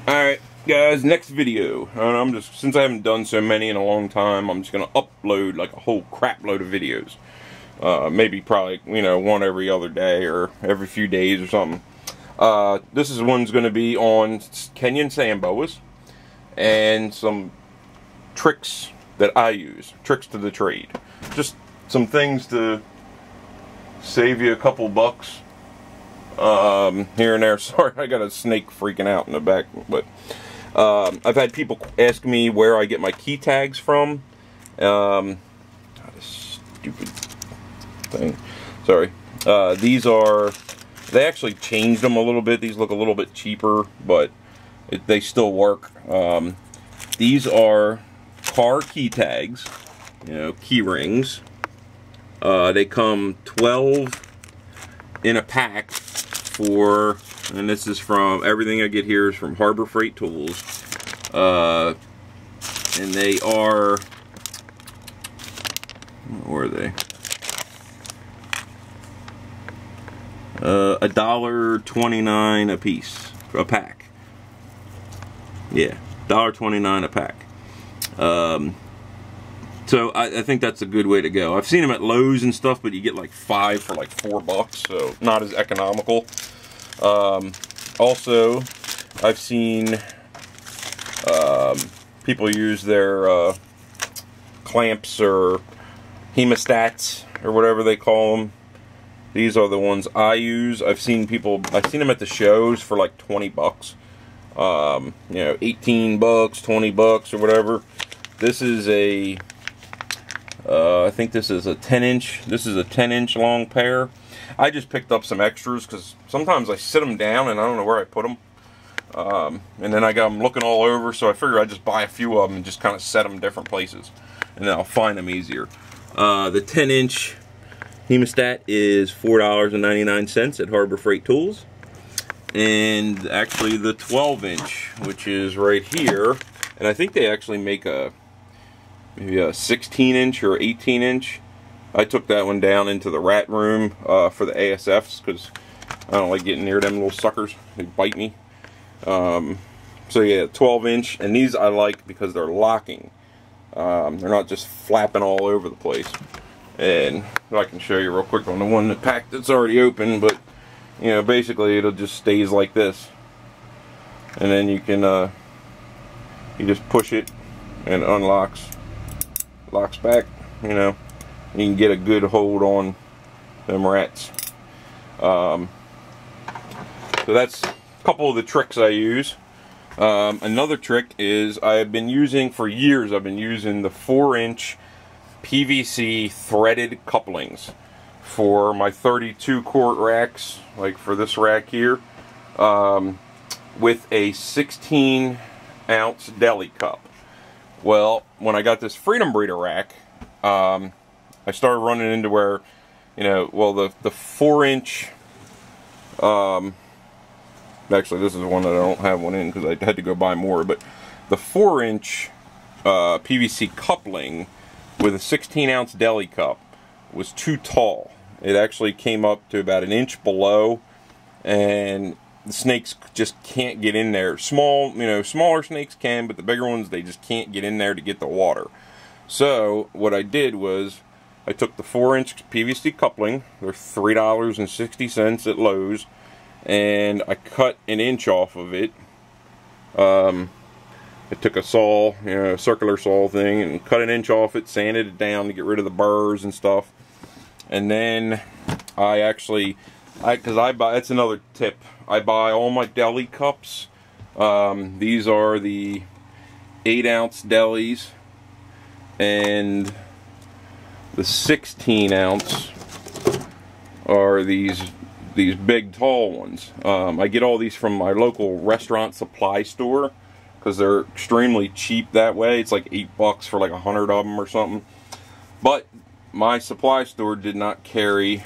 Alright guys, next video. I'm just, since I haven't done so many in a long time, I'm just gonna upload like a whole crap load of videos. Maybe probably, one every other day or every few days or something. This one's gonna be on Kenyan sand boas and some tricks that I use. Tricks to the trade. Just some things to save you a couple bucks. Here and there. Sorry, I got a snake freaking out in the back, but I've had people ask me where I get my key tags from. This stupid thing. Sorry. They actually changed them a little bit. These look a little bit cheaper, but they still work. These are car key tags, key rings. They come 12 in a pack and this is from, everything I get here is from Harbor Freight Tools. And they are, where are they? $1.29 a piece, a pack. Yeah, $1.29 a pack. So I think that's a good way to go. I've seen them at Lowe's and stuff, but you get like 5 for like $4, so not as economical. Also, I've seen people use their clamps or hemostats or whatever they call them. These are the ones I use. I've seen them at the shows for like $20. 18 bucks, 20 bucks or whatever. This is a I think this is a 10-inch. This is a 10-inch long pair. I just picked up some extras because sometimes I sit them down and I don't know where I put them. And then I got them looking all over, so I figured I'd just buy a few of them and just kind of set them different places, and then I'll find them easier. The 10-inch hemostat is $4.99 at Harbor Freight Tools, and actually the 12-inch, which is right here, and I think they actually make maybe a 16-inch or 18-inch. I took that one down into the rat room for the ASFs because I don't like getting near them little suckers. They bite me. So yeah, 12-inch, and these I like because they're locking. They're not just flapping all over the place. And I can show you real quick on the one that pack that's already open, but basically it'll just stays like this, and then you can you just push it and it locks back. You can get a good hold on them rats. So that's a couple of the tricks I use. Another trick is I've been using for years. I've been using the 4-inch PVC threaded couplings for my 32 quart racks, like for this rack here, with a 16-ounce deli cup. Well, when I got this Freedom Breeder rack, I started running into where, well, the 4-inch, actually this is one that I don't have one in because I had to go buy more, but the 4-inch PVC coupling with a 16-ounce deli cup was too tall. It actually came up to about an inch below, and the snakes just can't get in there. Smaller snakes can, but the bigger ones, they just can't get in there to get the water. So what I did was I took the 4-inch PVC coupling. They're $3.60 at Lowe's, and I cut an inch off of it. I took a saw, circular saw thing, and cut an inch off it, sanded it down to get rid of the burrs and stuff. And then that's another tip. I buy all my deli cups. These are the 8-ounce delis, and the 16-ounce are these big tall ones. I get all these from my local restaurant supply store because they're extremely cheap that way. It's like $8 for like 100 of them or something. But my supply store did not carry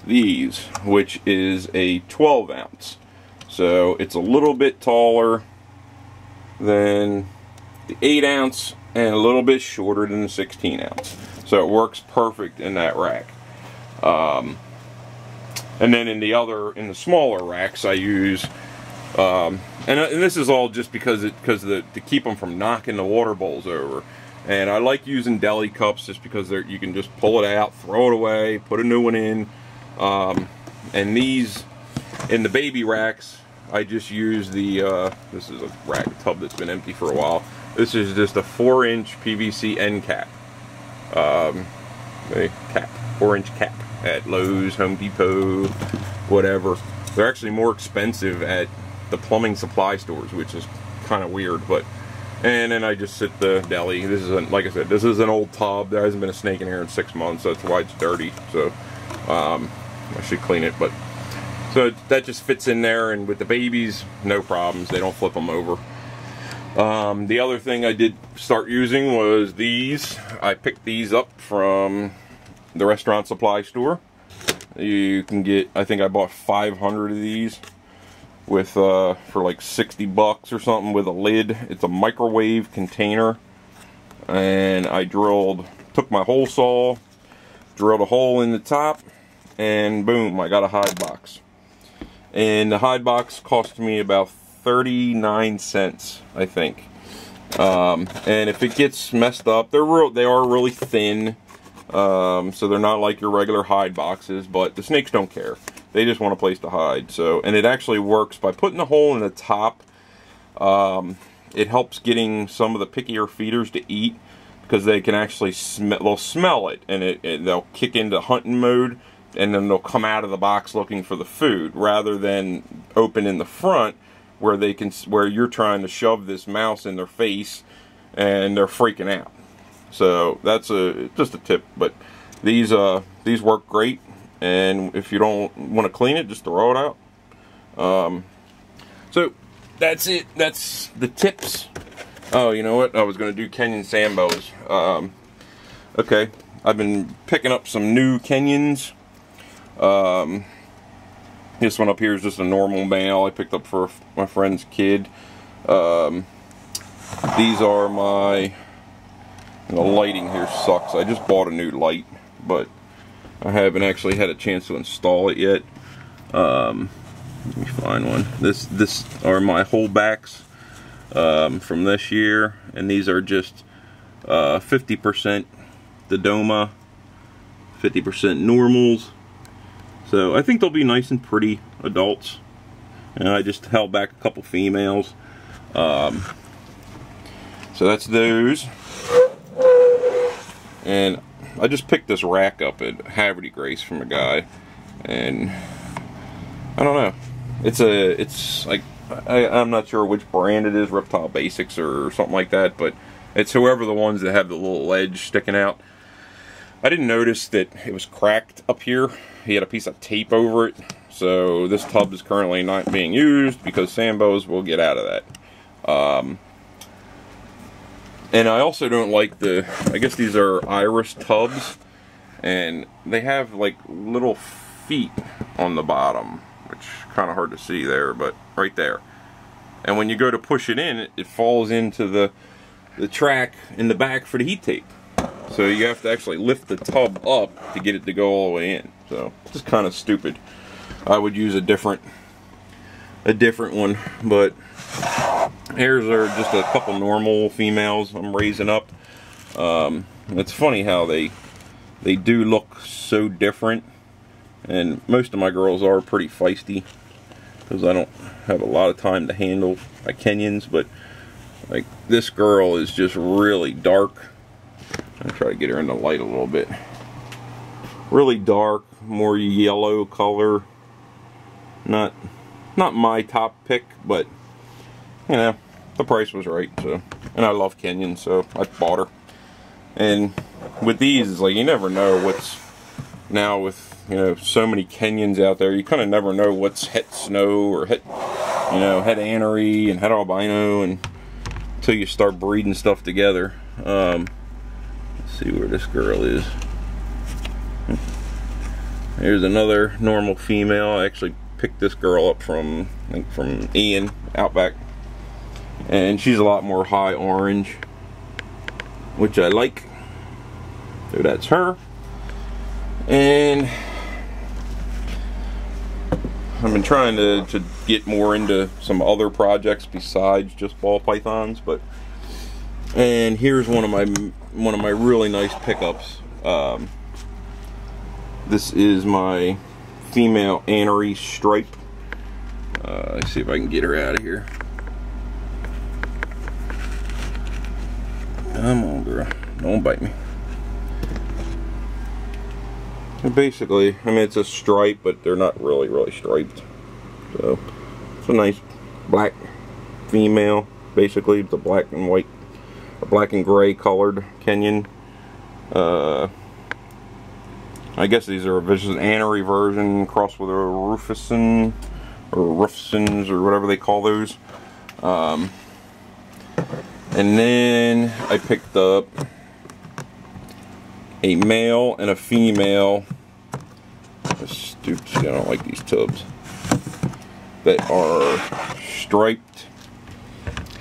these, which is a 12-ounce. So it's a little bit taller than the 8-ounce and a little bit shorter than the 16-ounce. So it works perfect in that rack. And then in the smaller racks, I use And this is all just because to keep them from knocking the water bowls over. And I like using deli cups just because you can just pull it out, throw it away, put a new one in. And these, in the baby racks, I just use the, this is a rack tub that's been empty for a while. This is just a 4-inch PVC end cap. A cap, 4-inch cap at Lowe's, Home Depot, whatever. They're actually more expensive at the plumbing supply stores, which is kind of weird, but. And then I just sit the deli. This is, like I said, this is an old tub. There hasn't been a snake in here in 6 months. That's why it's dirty. So I should clean it. But so that just fits in there. And with the babies, no problems. They don't flip them over. The other thing I did start using was these. I picked these up from the restaurant supply store. You can get, I think I bought 500 of these with for like 60 bucks or something, with a lid. It's a microwave container, and I took my hole saw, drilled a hole in the top, and boom, I got a hide box. And the hide box cost me about 39 cents, I think. And if it gets messed up, they are really thin, so they're not like your regular hide boxes, but the snakes don't care. They just want a place to hide. So, and it actually works by putting a hole in the top. It helps getting some of the pickier feeders to eat, because they can actually they'll smell it, and they'll kick into hunting mode, and then they'll come out of the box looking for the food, rather than open in the front where you're trying to shove this mouse in their face and they're freaking out. So that's just a tip. But these work great. And if you don't want to clean it, just throw it out. So that's it. That's the tips. Oh, you know what? I was going to do Kenyan Sambos. Okay, I've been picking up some new Kenyans. This one up here is just a normal male I picked up for my friend's kid. These are my... The lighting here sucks. I just bought a new light, but I haven't actually had a chance to install it yet. Let me find one. This are my holdbacks from this year, and these are just 50% Dodoma, 50% normals. So I think they'll be nice and pretty adults. And I just held back a couple females. So that's those. And I just picked this rack up at Haverty Grace from a guy, and I don't know. It's like I'm not sure which brand it is, Reptile Basics or something like that, but it's whoever the ones that have the little ledge sticking out. I didn't notice that it was cracked up here. He had a piece of tape over it, so this tub is currently not being used because Sambos will get out of that. And I also don't like I guess these are iris tubs, and they have like little feet on the bottom, which is kind of hard to see there, but right there. And when you go to push it in, it falls into the track in the back for the heat tape. So you have to actually lift the tub up to get it to go all the way in. So it's just kind of stupid. I would use a different one, but here's are just a couple normal females I'm raising up. It's funny how they do look so different, and most of my girls are pretty feisty because I don't have a lot of time to handle my Kenyans. But like this girl is just really dark. I'll try to get her in the light a little bit. Really dark, more yellow color. Not my top pick, but you know, the price was right. So, and I love Kenyans, so I bought her. And with these, it's like you never know what's, now with, you know, so many Kenyans out there, you kind of never know what's het snow or het anery and het albino, and until you start breeding stuff together. Let's see where this girl is. Here's another normal female. I actually picked this girl up from Ian Outback, and she's a lot more high orange, which I like. So that's her. And I've been trying to get more into some other projects besides just ball pythons. But and here's one of my really nice pickups. This is my female anery stripe. Let's see if I can get her out of here. Come on, girl. Don't bite me. And basically, I mean, it's a stripe, but they're not really striped. So, it's a nice black female. Basically, it's a black and white, or black and gray colored Kenyan. I guess these are this is an anery version crossed with a Rufusson or Rufsons or whatever they call those. And then I picked up a male and a female. Stoops, I don't like these tubs. That are striped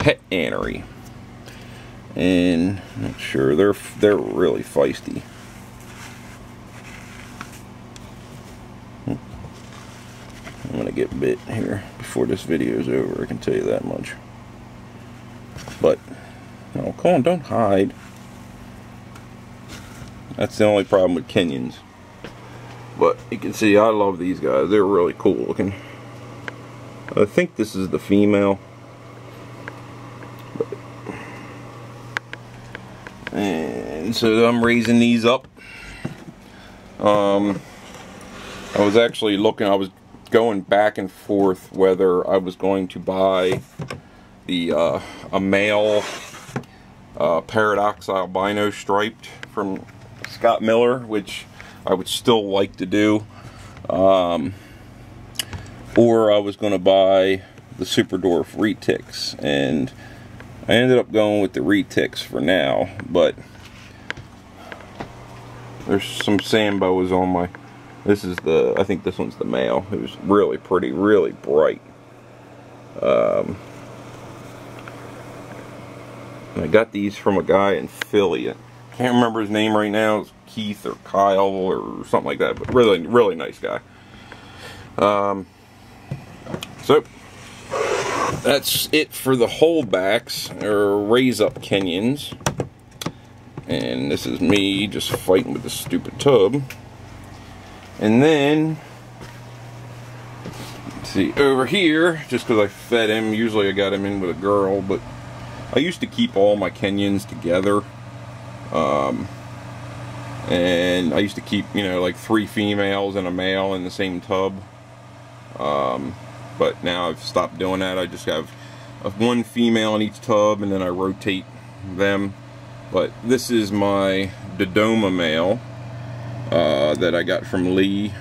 het anery, and I'm not sure they're really feisty. I'm gonna get bit here before this video is over, I can tell you that much. But no, come on, don't hide. That's the only problem with Kenyans. But you can see I love these guys. They're really cool looking. I think this is the female. And so I'm raising these up. I was actually looking, I was going back and forth whether I was going to buy the a male Paradox albino striped from Scott Miller, which I would still like to do, or I was going to buy the Super Dwarf retics, and I ended up going with the retics for now. But there's some Sambos on my, this is the, I think this one's the male. It was really pretty, really bright. I got these from a guy in Philly. I can't remember his name right now. It's Keith or Kyle or something like that, but really nice guy. So that's it for the holdbacks or raise up Kenyans. And this is me just fighting with this stupid tub. And then, let's see, over here, just because I fed him, usually I got him in with a girl, but I used to keep all my Kenyans together. And I used to keep, you know, like 3 females and a male in the same tub. But now I've stopped doing that. I just have 1 female in each tub, and then I rotate them. But this is my Dodoma male that I got from Lee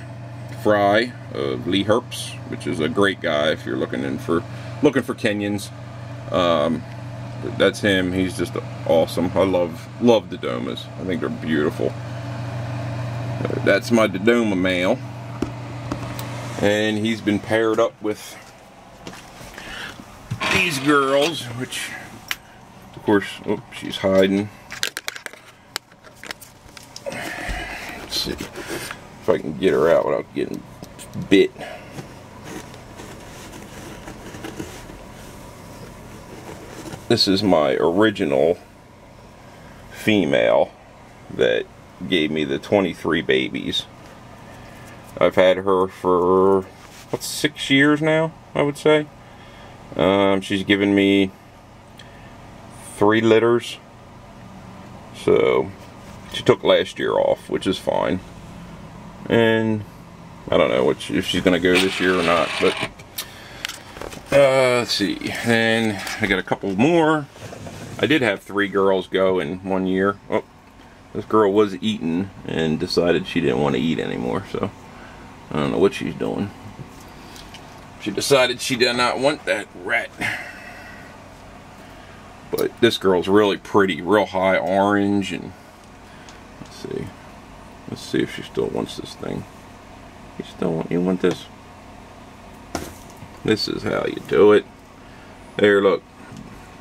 Fry of Lee Herps, which is a great guy if you're looking for Kenyans. But that's him. He's just awesome. I love Dodomas. I think they're beautiful. That's my Dodoma male, and he's been paired up with these girls, which, of course, oh, she's hiding. Let's see if I can get her out without getting bit. This is my original female that gave me the 23 babies. I've had her for, what, 6 years now, I would say. She's given me 3 litters. So, she took last year off, which is fine. And I don't know if she's going to go this year or not, but let's see. And I got a couple more. I did have 3 girls go in 1 year. Oh, this girl was eating and decided she didn't want to eat anymore, so I don't know what she's doing. She decided she did not want that rat. But this girl's really pretty, real high orange, and let's see if she still wants this thing. You want this? This is how you do it. There, look.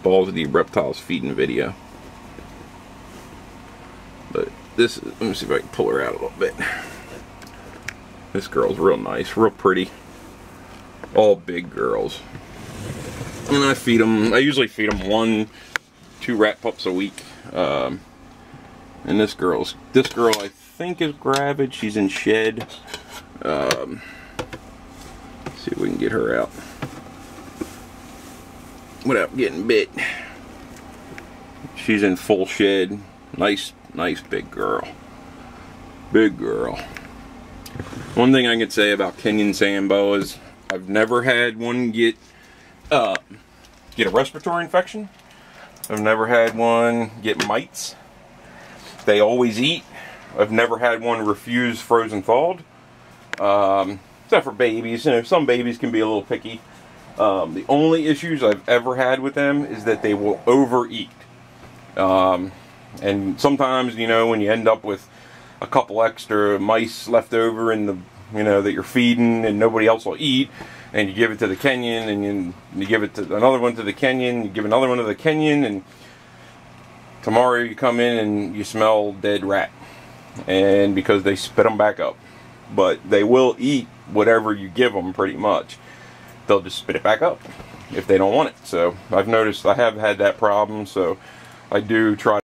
Balls of the reptiles feeding video. But this is, let me see if I can pull her out a little bit. This girl's real nice, real pretty. all big girls. And I feed them, I usually feed them 1-2 rat pups a week. And this girl I think is gravid. She's in shed. See if we can get her out without getting bit. She's in full shed. Nice big girl. Big girl. One thing I can say about Kenyan sand boas, I've never had one get a respiratory infection. I've never had one get mites. They always eat. I've never had one refuse frozen thawed. Except for babies. You know, some babies can be a little picky. The only issues I've ever had with them is that they will overeat. And sometimes, you know, when you end up with a couple extra mice left over in the, you know, that you're feeding and nobody else will eat, and you give it to the Kenyan, and you give it to another one to the Kenyan, you give another one to the Kenyan, and tomorrow you come in and you smell dead rat. And because they spit them back up. But they will eat whatever you give them pretty much. They'll just spit it back up if they don't want it. So I've noticed I have had that problem, so I do try